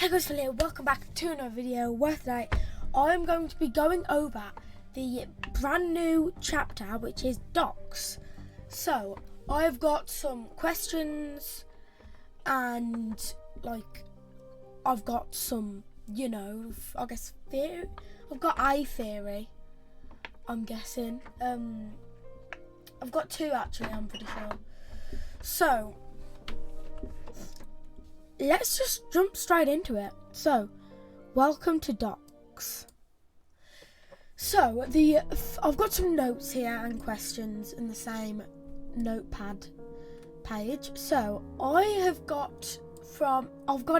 Hey guys, hello, welcome back to another video where today I'm going to be going over the brand new chapter, which is docs. So I've got some questions and I've got some, I guess theory. I've got a theory, I'm guessing. I've got two actually, I'm pretty sure. So let's just jump straight into it. So, welcome to docs. So, I've got some notes here and questions in the same notepad page. So, I've got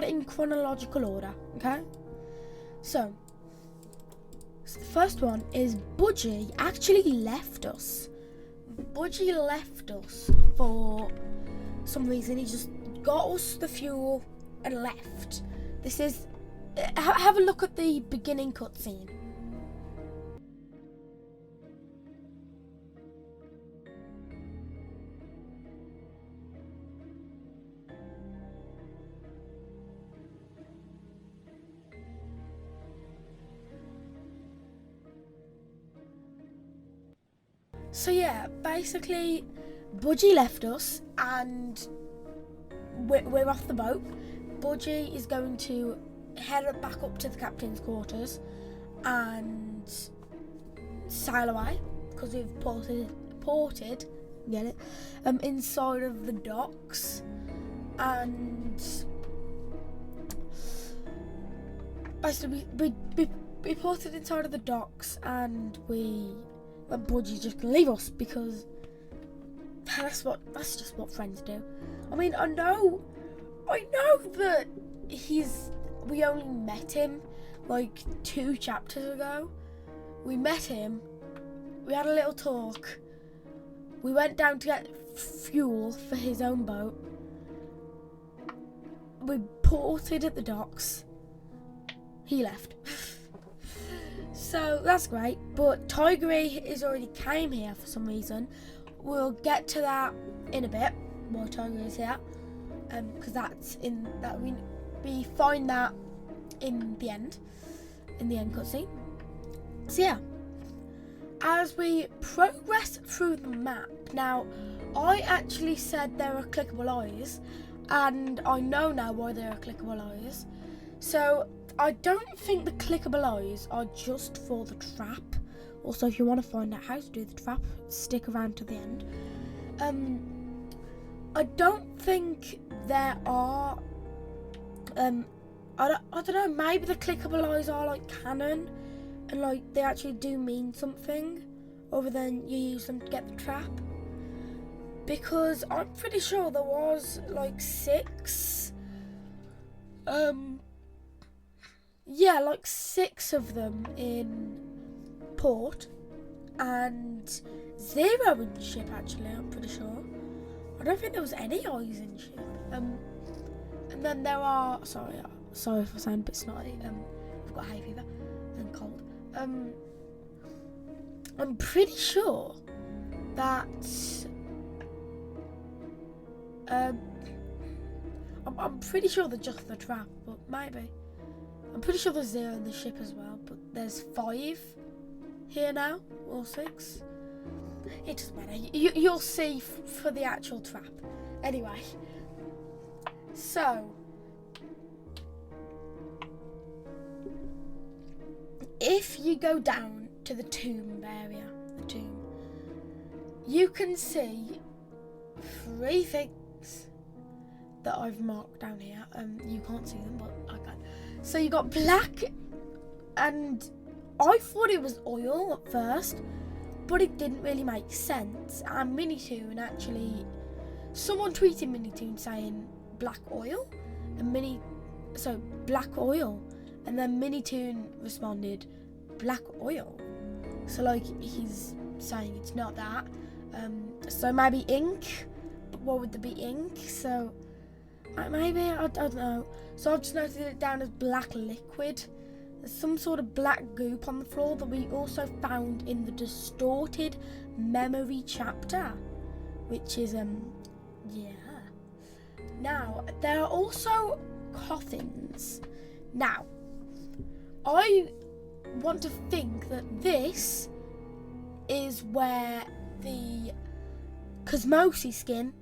it in chronological order, okay? So the first one is Piggy actually left us. Piggy left us for some reason. He just got us the fuel and left. This is have a look at the beginning cutscene. So yeah, basically Piggy left us and we're off the boat. Piggy is going to head back up to the captain's quarters and sail away because we've ported, get it, inside of the docks, and basically we ported inside of the docks, and Piggy's just gonna leave us because that's just what friends do. I mean, I know that we only met him like 2 chapters ago. We met him, we had a little talk, we went down to get fuel for his own boat, we ported at the docks, he left. So that's great, but Tiggery is already came here for some reason. We'll get to that in a bit while Tiggery is here, because that's in that we find that in the end cutscene. So yeah, as we progress through the map, now I actually said there are clickable eyes, and I know now why there are clickable eyes. So I don't think the clickable eyes are just for the trap. Also, if you want to find out how to do the trap, stick around to the end. I don't think there are. I don't know. Maybe the clickable eyes are like canon, and like they actually do mean something, other than you use them to get the trap. Because I'm pretty sure there was like 6. Yeah, like 6 of them in port and 0 in ship. Actually, I'm pretty sure. I don't think there was any eyes in ship. And then there are. Sorry if I sound a bit snotty. I've got hay fever and cold. I'm pretty sure that. I'm pretty sure they're just the trap, but maybe. I'm pretty sure there's 0 in the ship as well, but there's 5 here now, or 6. It doesn't matter. You'll see for the actual trap. Anyway, so if you go down to the tomb area, you can see 3 things that I've marked down here. You can't see them, but I can. So you got black, and I thought it was oil at first, but it didn't really make sense. And Minitoon actually, someone tweeted Minitoon saying black oil, and black oil, and then Minitoon responded black oil. So like he's saying it's not that. So maybe ink. But what would there be ink? So. Maybe, I don't know. So I've just noted it down as black liquid. There's some sort of black goop on the floor that we also found in the distorted memory chapter, which is yeah. Now there are also coffins Now, I want to think that this is where the Cosmosi skin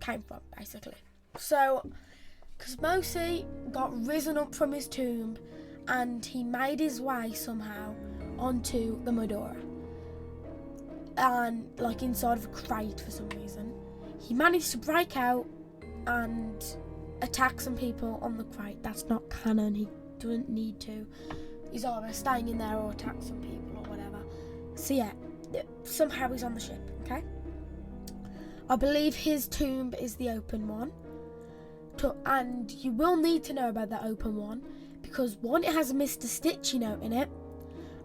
came from, basically. So, Cosmosi got risen up from his tomb and he made his way somehow onto the Medora. And, like, inside of a crate for some reason. He managed to break out and attack some people on the crate. That's not canon, he doesn't need to. He's either staying in there or attack some people or whatever. So yeah, somehow he's on the ship, okay? I believe his tomb is the open one. And you will need to know about that open one because 1, it has a Mr. Stitchy note in it,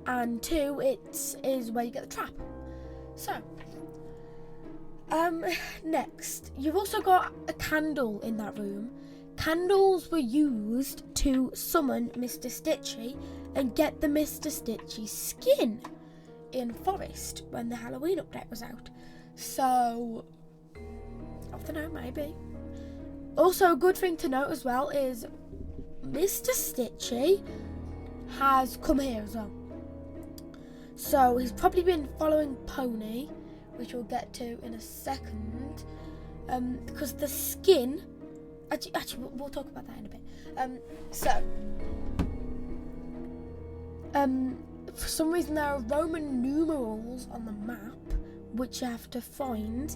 and 2, it is where you get the trap. So, next, you've also got a candle in that room. Candles were used to summon Mr. Stitchy and get the Mr. Stitchy skin in Forest when the Halloween update was out. So, I don't know, maybe. Also, a good thing to note as well is Mr. Stitchy has come here as well. So, he's probably been following Pony, which we'll get to in a second. Because the skin... Actually, we'll talk about that in a bit. For some reason there are Roman numerals on the map, which you have to find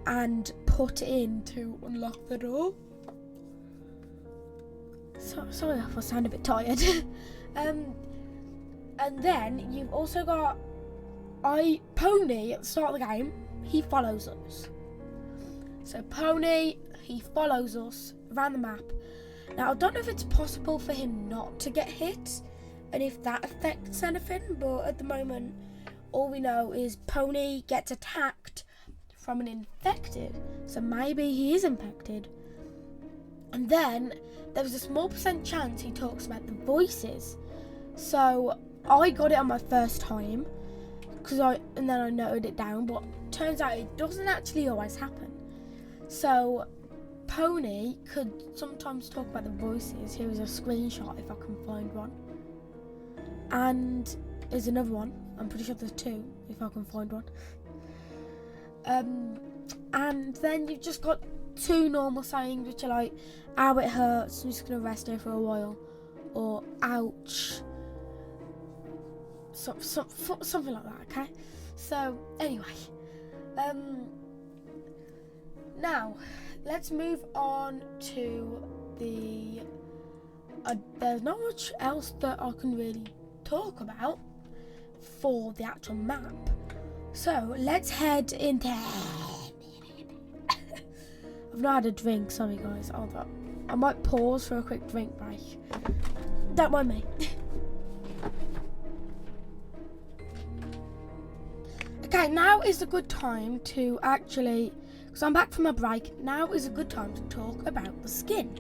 and put in to unlock the door. Sorry if I sound a bit tired. And then you've also got Pony at the start of the game. He follows us. So Pony, he follows us around the map. Now I don't know if it's possible for him not to get hit and if that affects anything, but at the moment all we know is Pony gets attacked from an infected, so maybe he is infected. And then there was a small % chance he talks about the voices. So I got it on my first time and then I noted it down, but turns out it doesn't actually always happen. So Pony could sometimes talk about the voices. Here is a screenshot if I can find one. And there's another one. I'm pretty sure there's 2 if I can find one. And then you've just got 2 normal sayings which are like, ow, it hurts, I'm just going to rest here for a while. Or ouch. Something like that, okay? So, anyway. Now, let's move on to the... there's not much else that I can really talk about for the actual map. So, let's head into... I've not had a drink, sorry guys. I might pause for a quick drink break. Don't mind me. Okay, now is a good time to actually... Because I'm back from a break, now is a good time to talk about the skin.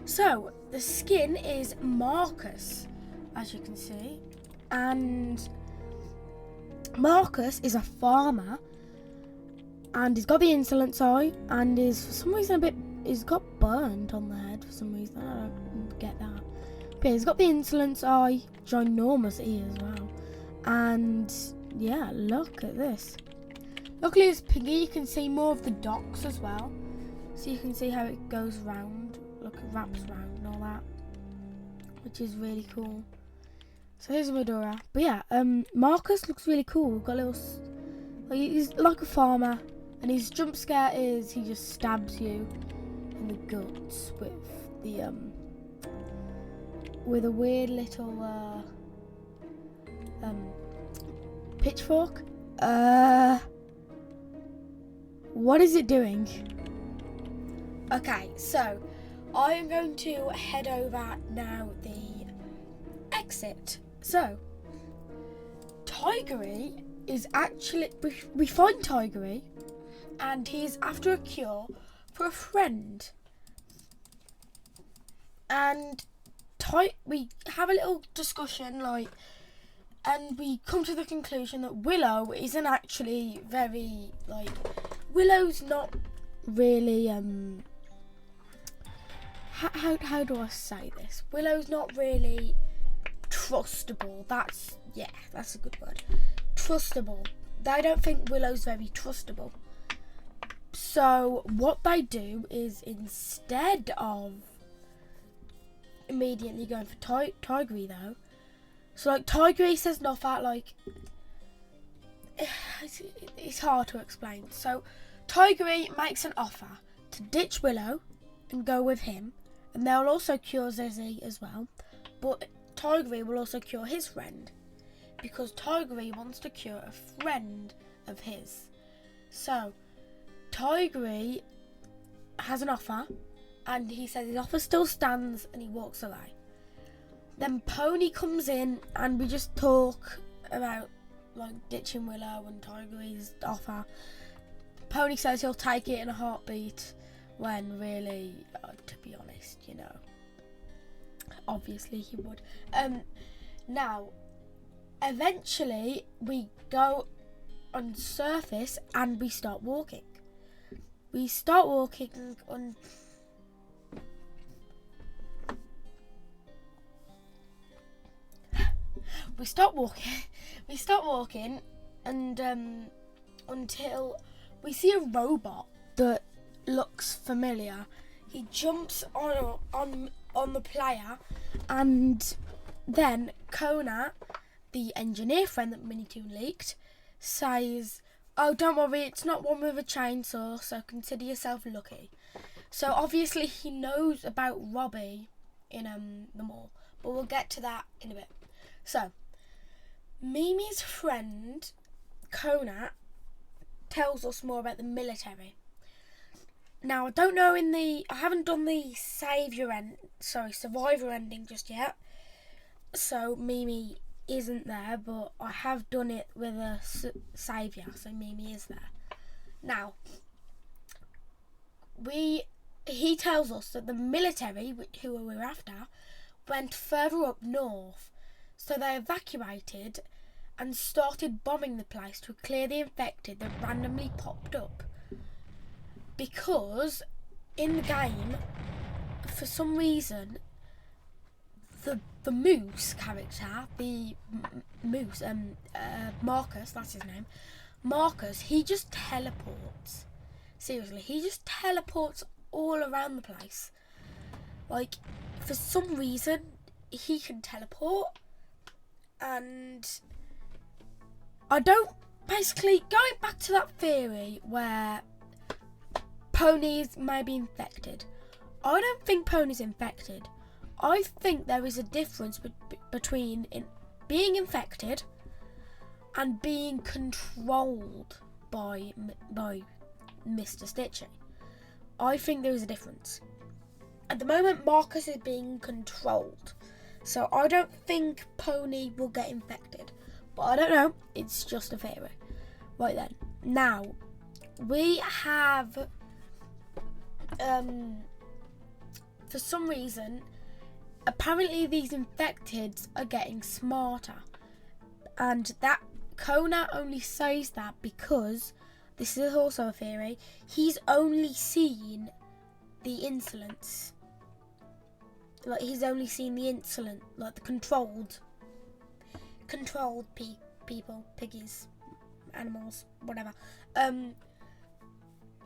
So, the skin is Marcus, as you can see. And Marcus is a farmer. And he's got the insolence eye. And is, for some reason, he's got burned on the head for some reason. I don't get that. But yeah, he's got the insolence eye, ginormous ear as well. And yeah, look at this. Luckily as Piggy, you can see more of the docks as well. So you can see how it goes round. Look, it wraps round and all that. Which is really cool. So here's a Medora. But yeah, Marcus looks really cool. We've got a little... he's like a farmer. And his jump scare is he just stabs you in the guts with the... with a weird little... pitchfork. What is it doing? Okay, so I am going to head over now the exit. So Tigery is actually, we find Tigery and he's after a cure for a friend. And we have a little discussion, like, and we come to the conclusion that Willow isn't actually very, like, Willow's not really, how do I say this? Willow's not really trustable. That's a good word. Trustable. They don't think Willow's very trustable. So what they do is, instead of immediately going for Tigrery though, so like Tigrery says nothing, like it's hard to explain. So Tigrery makes an offer to ditch Willow and go with him, and they'll also cure Zizzy as well, but Tigrery will also cure his friend, because Tigrery wants to cure a friend of his. So Tigrery has an offer, and he says his offer still stands, and he walks away. Then Pony comes in, and we just talk about like ditching Willow and Tigrery's offer. Pony says he'll take it in a heartbeat, when really, to be honest, obviously he would. Now, eventually we go on surface and we start walking. We start walking on. We start walking, and until we see a robot that looks familiar. He jumps on the player, and then Kona, the engineer friend that Minitoon leaked, says, "Oh, don't worry, it's not one with a chainsaw, so consider yourself lucky." So obviously he knows about Robbie in the mall, but we'll get to that in a bit. So Mimi's friend Kona tells us more about the military. Now, I don't know I haven't done the survivor ending just yet, so Mimi isn't there, but I have done it with a saviour, so Mimi is there. Now, he tells us that the military, who we're after, went further up north, so they evacuated and started bombing the place to clear the infected that randomly popped up. Because in the game, for some reason, the Moose character, the Moose, Marcus, that's his name, Marcus, he just teleports. Seriously, he just teleports all around the place. Like, for some reason, he can teleport, and basically, going back to that theory where Ponies may be infected, I don't think Pony's infected. I think there is a difference between being infected and being controlled by Mr. Stitchy. I think there is a difference. At the moment, Marcus is being controlled, so I don't think Pony will get infected. But I don't know, it's just a theory. Right then, now, we have, for some reason, apparently these infecteds are getting smarter. And that Kona only says that because, this is also a theory, he's only seen the insolence. Like, he's only seen the insolent, like the controlled people, piggies, animals, whatever.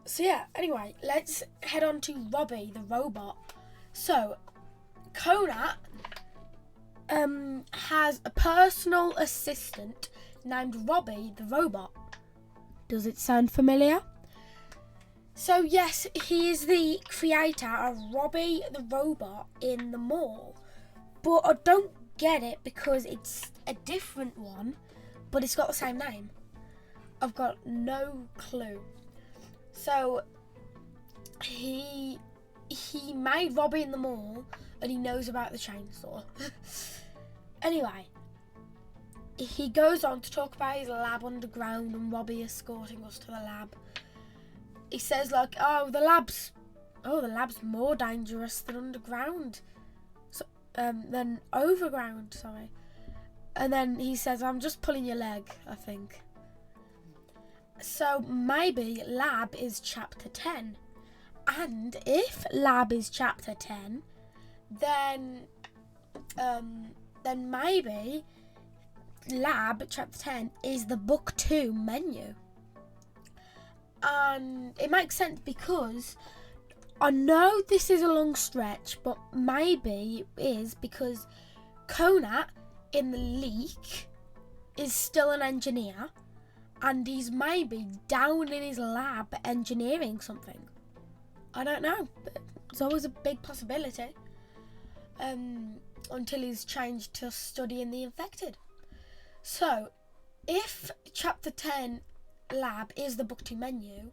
So yeah, anyway, let's head on to Robbie, the robot. So, Kona has a personal assistant named Robbie, the robot. Does it sound familiar? So yes, he is the creator of Robbie the robot in the mall. But I don't get it because it's a different one, but it's got the same name. I've got no clue. So he made Robbie in the mall, and he knows about the chainsaw. Anyway, he goes on to talk about his lab underground and Robbie escorting us to the lab. He says like, the lab's more dangerous than underground. So, than overground, sorry. And then he says, I'm just pulling your leg, I think. So maybe lab is chapter 10. And if lab is chapter 10, then maybe lab chapter 10 is the book 2 menu. And it makes sense because I know this is a long stretch, but maybe it is because Conat in the leak is still an engineer and he's maybe down in his lab engineering something. I don't know. It's always a big possibility until he's changed to studying the infected. So, if chapter 10 lab is the book 2 menu,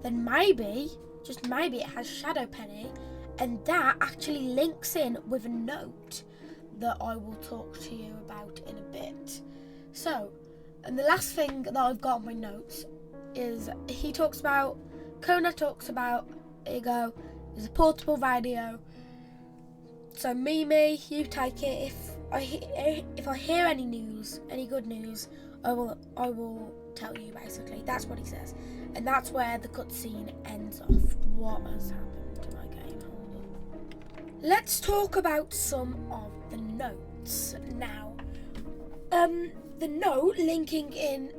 then maybe, just maybe, it has Shadow Penny, and that actually links in with a note that I will talk to you about in a bit. So, and the last thing that I've got on my notes is Conat talks about, here you go, there's a portable radio. So Mimi, you take it. If I hear any news, any good news, I will tell you basically. That's what he says. And that's where the cutscene ends off. What has happened to my game? Hold on. Let's talk about some of the notes now. The note linking in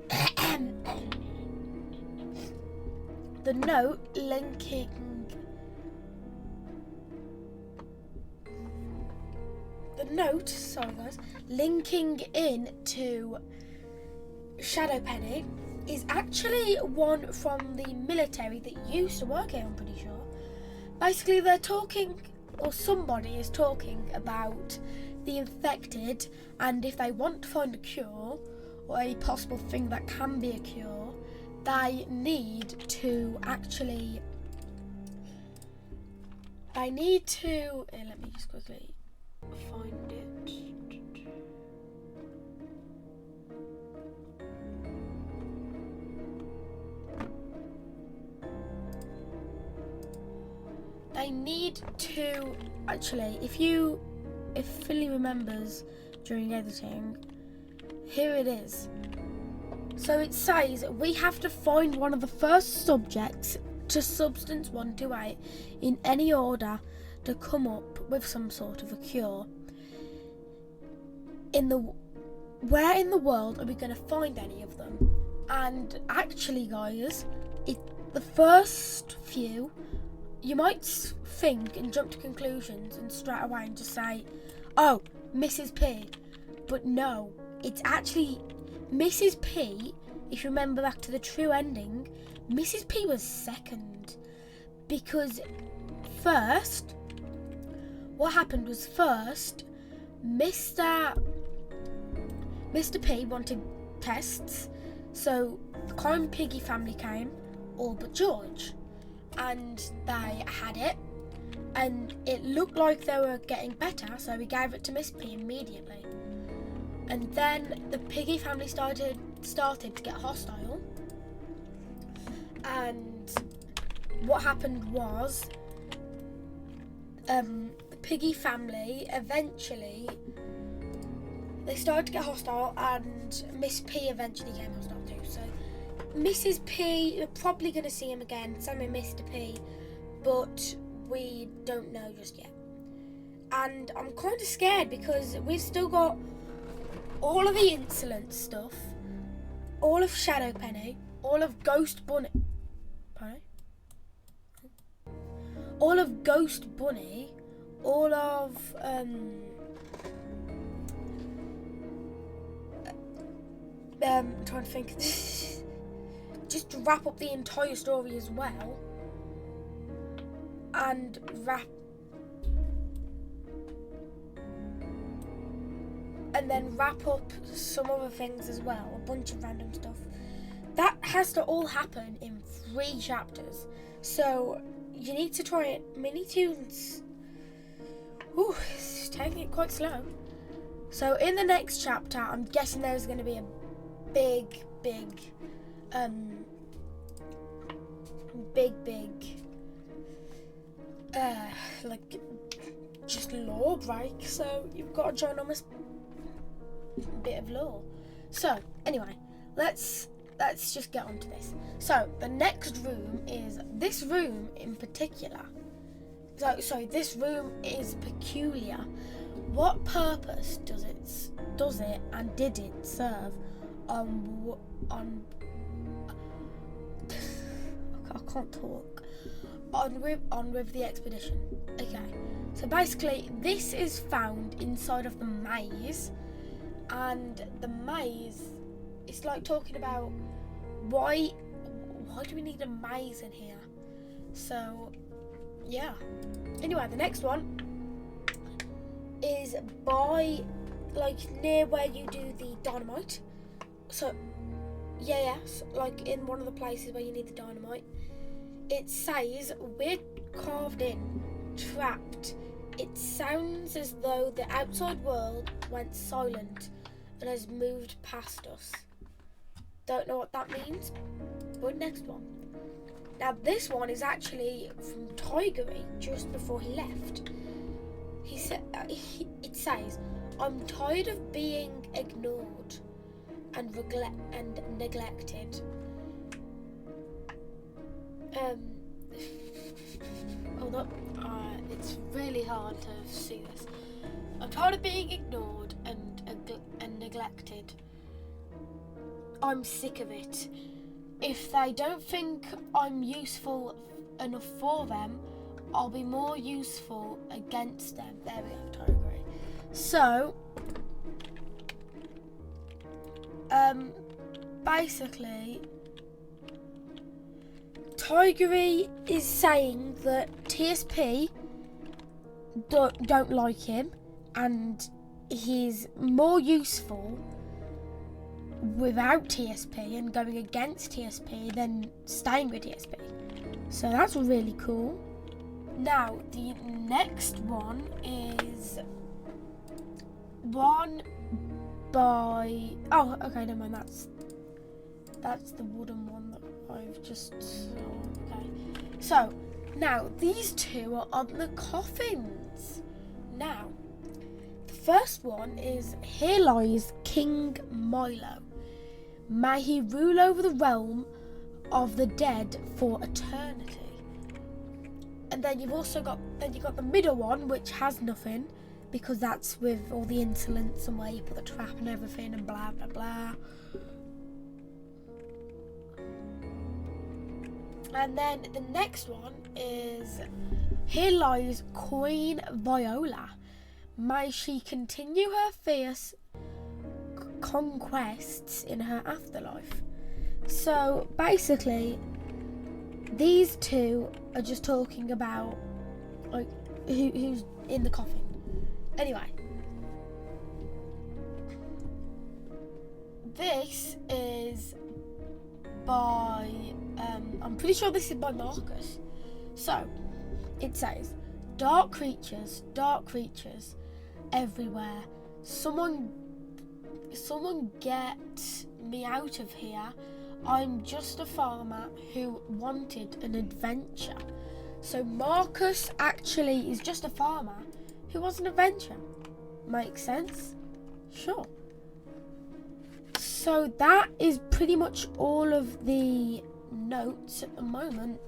the note linking linking in to Shadow Penny is actually one from the military that used to work here, I'm pretty sure. Basically, they're talking, or somebody is talking about the infected, and if they want to find a cure, or a possible thing that can be a cure, they need to actually... let me just quickly find it. They need to actually, if Philly remembers during editing, here it is. So it says we have to find one of the first subjects to substance 128 in any order to come up with some sort of a cure. Where in the world are we going to find any of them? And actually, guys, the first few, you might think and jump to conclusions and straight away and just say, oh, Mrs. P. But no, it's actually Mrs. P. If you remember back to the true ending, Mrs. P was second. Because first, what happened was first, Mr. P wanted tests, so the crime Piggy family came, all but George, and they had it, and it looked like they were getting better, so we gave it to Miss P immediately. And then the Piggy family started to get hostile, and what happened was the Piggy family eventually, they started to get hostile, and Miss P eventually came hostile too. So Mrs. P, you're probably going to see him again, same with Mr. P, but we don't know just yet. And I'm kind of scared because we've still got all of the insolent stuff, all of Shadow Penny, all of Ghost Bunny, all of Ghost Bunny, all of I'm trying to think. Just to wrap up the entire story as well, and then wrap up some other things as well, a bunch of random stuff. That has to all happen in 3 chapters. So you need to try it. Mini-tunes. Ooh, it's taking it quite slow. So in the next chapter, I'm guessing there's going to be a big like just lore break. So you've got a ginormous bit of lore. So anyway, let's let's just get on to this. So the next room is this room in particular. So this room is peculiar. What purpose does it and did it serve on I can't talk on with the expedition? Okay, so basically this is found inside of the maze, and the maze, it's like talking about why do we need a maze in here? So yeah, anyway, the next one is by like near where you do the dynamite. So yes, like in one of the places where you need the dynamite, it says we're carved in, trapped. It sounds as though the outside world went silent and has moved past us. Don't know what that means, but next one. Now this one is actually from Tiggery just before he left. He said, it says, "I'm tired of being ignored and neglected." Hold up. It's really hard to see this. I'm tired of being ignored and neglected. I'm sick of it. If they don't think I'm useful enough for them, I'll be more useful against them. There we go, totally agree. So, basically, Tiggery is saying that TSP don't like him, and he's more useful without TSP and going against TSP than staying with TSP. So that's really cool. Now the next one is one by okay, never mind, that's the wooden one that I've just saw. Okay, so now these two are on the coffins. Now the first one is "Here lies King Milo. May he rule over the realm of the dead for eternity." And then you've got the middle one, which has nothing, because that's with all the insolence and where you put the trap and everything and blah blah blah. And then the next one is "Here lies Queen Viola. May she continue her fierce conquests in her afterlife." So basically, these two are just talking about like who's in the coffin. Anyway, this is by I'm pretty sure this is by Marcus. So it says, dark creatures everywhere. Someone get me out of here. I'm just a farmer who wanted an adventure." So Marcus actually is just a farmer who wants an adventure. Makes sense? Sure. So that is pretty much all of the notes at the moment.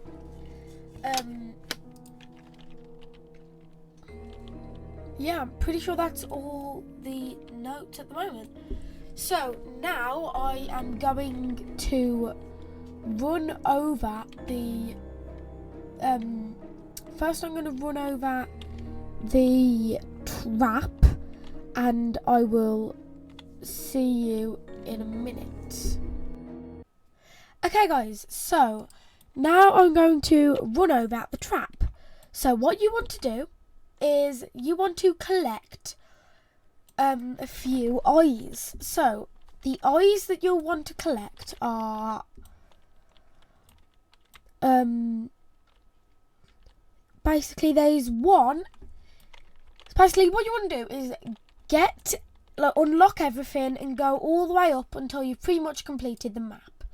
Yeah, I'm pretty sure that's all the notes at the moment. So now I am going to run over the first I'm going to run over the trap, and I will see you in a minute. Okay guys, so now I'm going to run over the trap. So what you want to do is you want to collect a few eyes. So the eyes that you'll want to collect are basically there's one. Basically what you want to do is unlock everything and go all the way up until you've pretty much completed the map.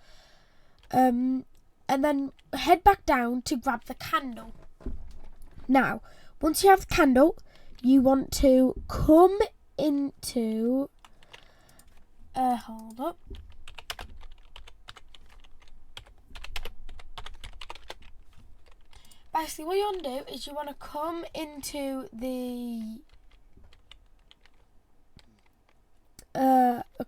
And then head back down to grab the candle. Now, once you have the candle, you want to come into hold up. basically what you want to do is you want to come into the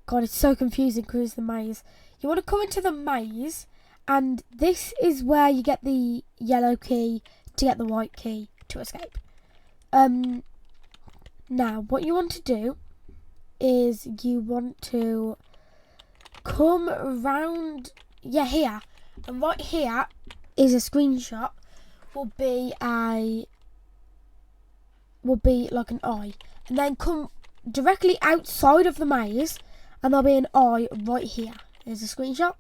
God, it's so confusing because it's the maze. You want to come into the maze, and this is where you get the yellow key to get the white key to escape. Now what you want to do is you want to come around here, and right here is a screenshot. Will be like an eye, and then come directly outside of the maze, and there'll be an eye right here. There's a screenshot.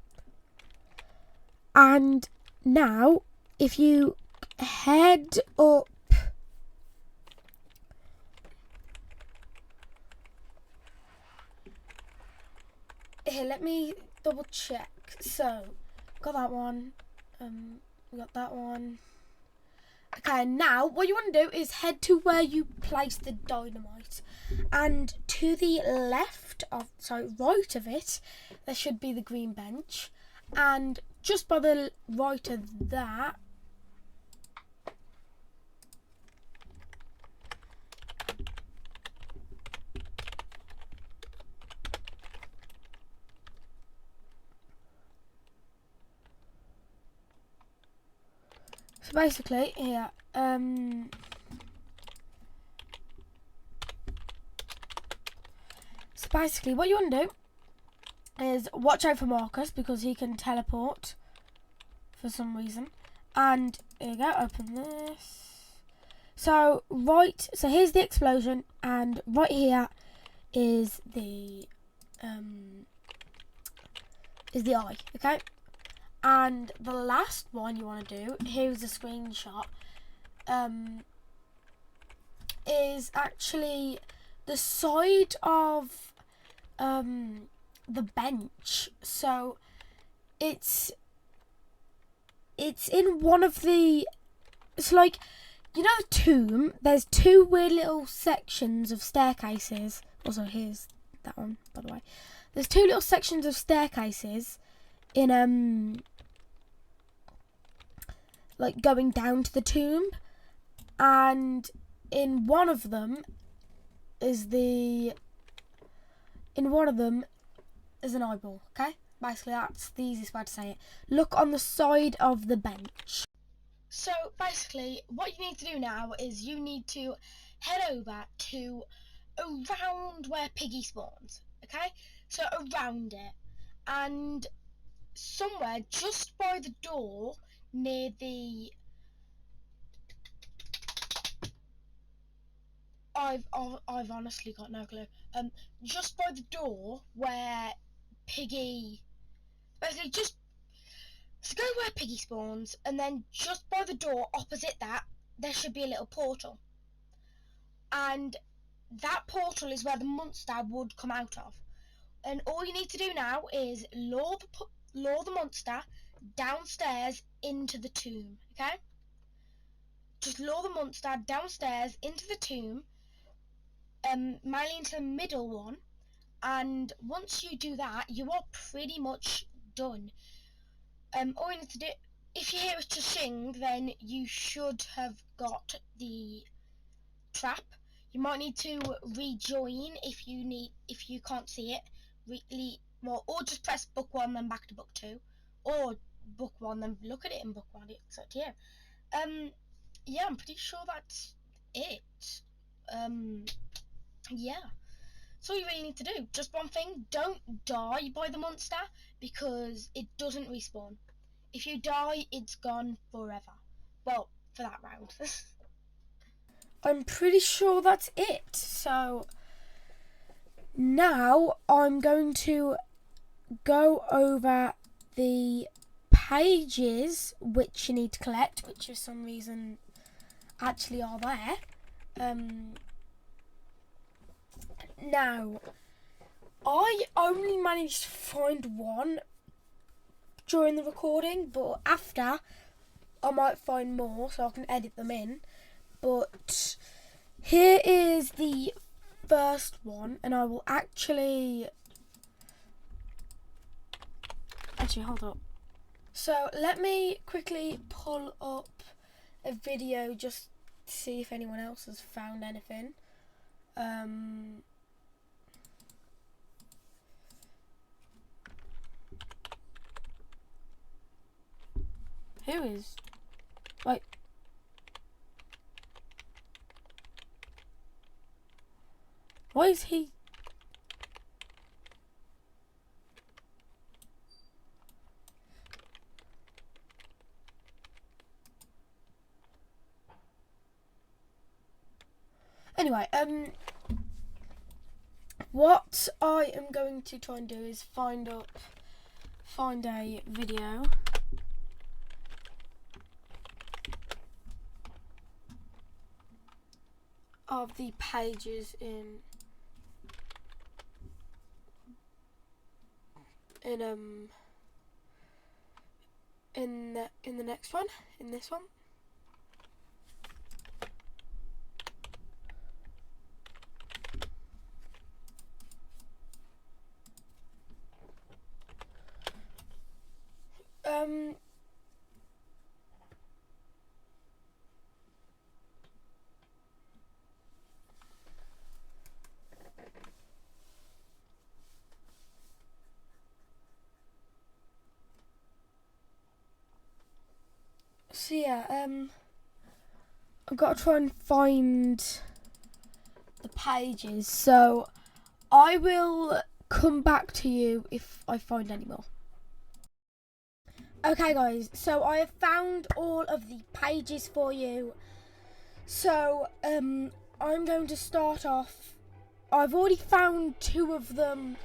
And now if you head up here, let me double check. So got that one, we got that one. Okay, now what you want to do is head to where you place the dynamite, and to the right of it, there should be the green bench, and just by the right of that, so basically here, so basically what you want to do is watch out for Marcus, because he can teleport for some reason. And here you go, open this. So here's the explosion, and right here is the eye, okay? And the last one you want to do, here's a screenshot, is actually the side of the bench. So it's in one of the, it's like, you know the tomb, there's two weird little sections of staircases. Also, here's that one, by the way. There's two little sections of staircases in like going down to the tomb, and in one of them is an eyeball, okay? Basically that's the easiest way to say it. Look on the side of the bench. So basically what you need to do now is you need to head over to around where Piggy spawns, okay? So around it, and somewhere just by the door near the, I've honestly got no clue. Just by the door where Piggy, basically just go where Piggy spawns, and then just by the door opposite that there should be a little portal, and that portal is where the monster would come out of. And all you need to do now is lure the monster downstairs into the tomb, okay? Just lure the monster downstairs into the tomb, mainly into the middle one, and once you do that, you are pretty much done. All you need to do, if you hear it to sing, then you should have got the trap. You might need to rejoin if you can't see it. Or just press book 1 then back to book 2, or book 1 then look at it in book 1. It's up to you. Yeah, I'm pretty sure that's it. Yeah. So all you really need to do, just one thing, don't die by the monster, because it doesn't respawn. If you die, it's gone forever. Well, for that round. I'm pretty sure that's it. So now I'm going to go over the pages which you need to collect, which for some reason actually are there. Now, I only managed to find one during the recording, but after I might find more so I can edit them in. But here is the first one, and I will actually hold up. So let me quickly pull up a video just to see if anyone else has found anything. Who is? Wait. Why is he? Anyway, what I am going to try and do is find a video of the pages in the next one, in this one. So yeah, I've got to try and find the pages. So I will come back to you if I find any more. Okay guys, so I have found all of the pages for you. So I'm going to start off. I've already found 2 of them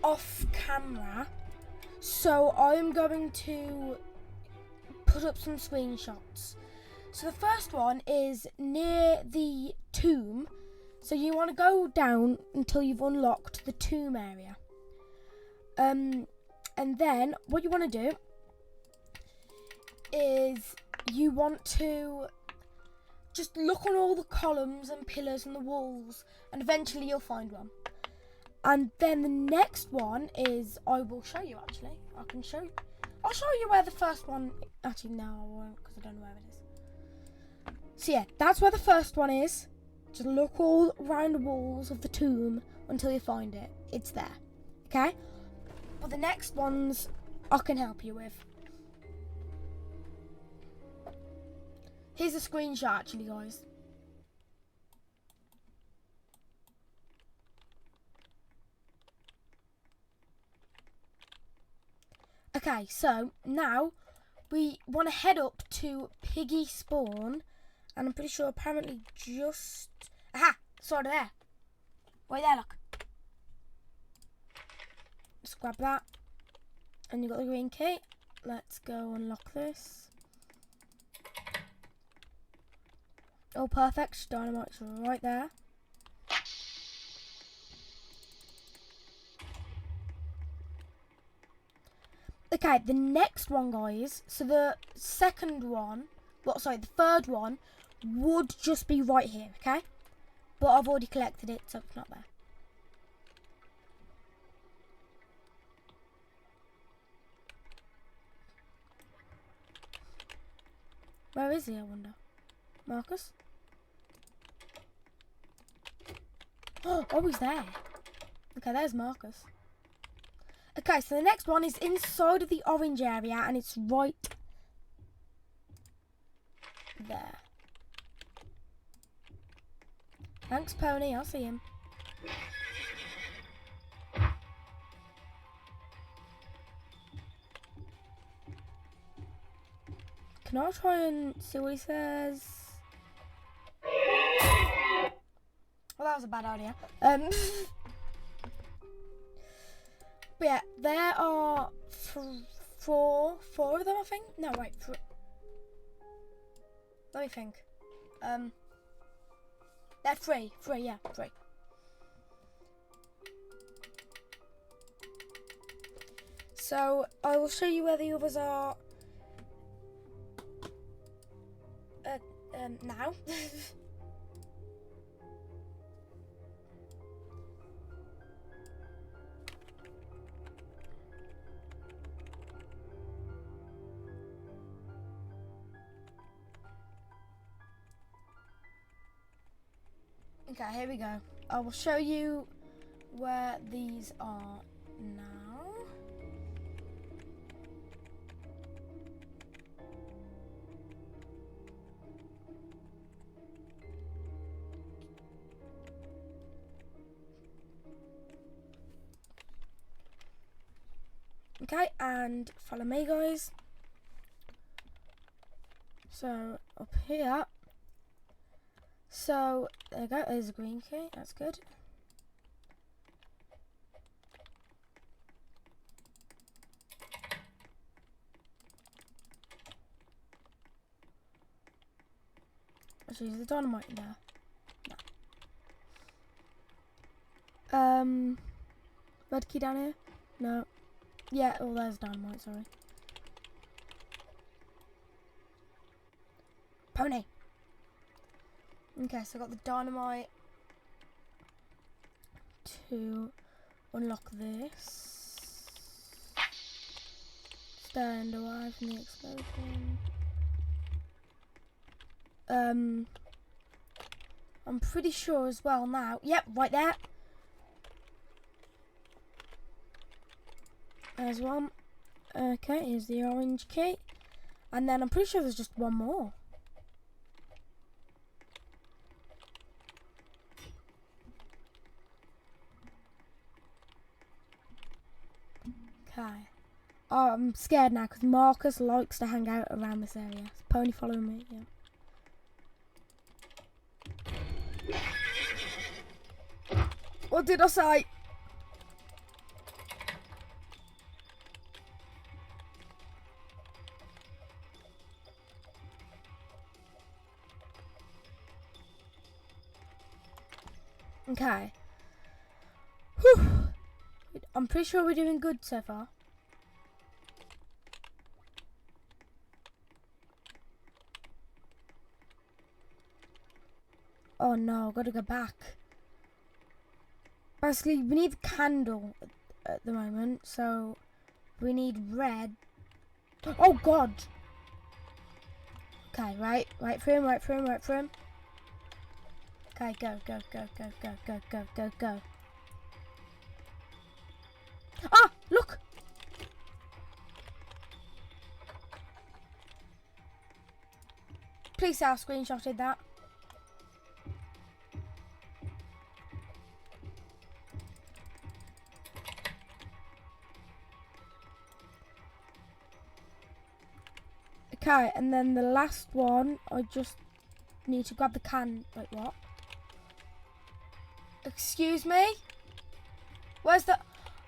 off camera, so I'm going to put up some screenshots. So the first one is near the tomb. So you want to go down until you've unlocked the tomb area. And then what you want to do is you want to just look on all the columns and pillars and the walls, and eventually you'll find one. And then the next one is, I will show you actually. I'll show you where the first one, actually no I won't because I don't know where it is. So yeah, that's where the first one is. Just look all around the walls of the tomb until you find it. It's there, okay? But the next ones I can help you with. Here's a screenshot actually, guys. Okay, so now we want to head up to Piggy spawn, and I'm pretty sure apparently just... Aha! Sort of there. Right there, look. Just grab that. And you got the green key. Let's go unlock this. Oh, perfect. Dynamite's right there. Okay, the next one, guys. So the second one, the third one would just be right here, okay? But I've already collected it, so it's not there. Where is he, I wonder? Marcus? Oh, he's there. Okay, there's Marcus. Okay, so the next one is inside of the orange area, and it's right there. Thanks, Pony. I'll see him. Can I try and see what he says? Well, that was a bad idea. But yeah, there are four of them, I think. No, wait. Let me think. They're three. Yeah, three. So I will show you where the others are. Now. Okay, here we go. I will show you where these are now. Okay, and follow me, guys. So, up here. So, there you go. There's a green key. That's good. Actually, is the dynamite in there? No. Red key down here? No. Yeah, oh, there's dynamite, sorry. Pony! Okay, so I got the dynamite to unlock this. Stand away from the explosion. I'm pretty sure as well now. Yep, right there. There's one. Okay, here's the orange key. And then I'm pretty sure there's just one more. Okay. Oh, I'm scared now because Marcus likes to hang out around this area. Is Pony following me? Yeah. What did I say? Okay. Whew. I'm pretty sure we're doing good so far. Oh no, I've got to go back. Basically, we need the candle at the moment, so we need red. Oh god! Okay, right for him. Okay, go. Ah, look! Please say I screenshotted that. Okay, and then the last one, I just need to grab the can. Wait, what? Excuse me? Where's the...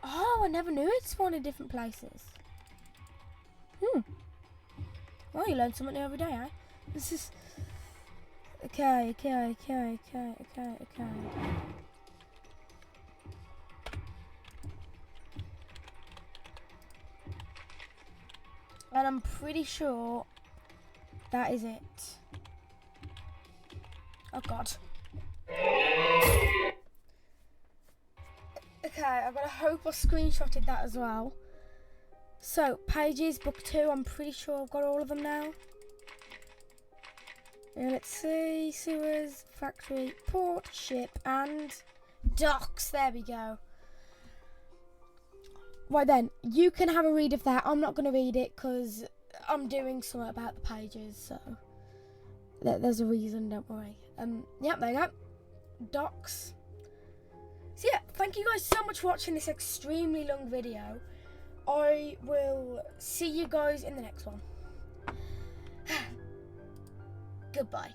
Oh, I never knew it spawned in different places. Well, you learn something new every day, eh? This is... Okay. And I'm pretty sure that is it. Oh god. Okay, I've got to hope I screenshotted that as well. So, pages, book 2, I'm pretty sure I've got all of them now. And let's see, sewers, factory, port, ship, and docks. There we go. Right then, you can have a read of that. I'm not going to read it because I'm doing something about the pages, so there's a reason, don't worry. Yep, there you go. Docks. So yeah, thank you guys so much for watching this extremely long video. I will see you guys in the next one. Goodbye.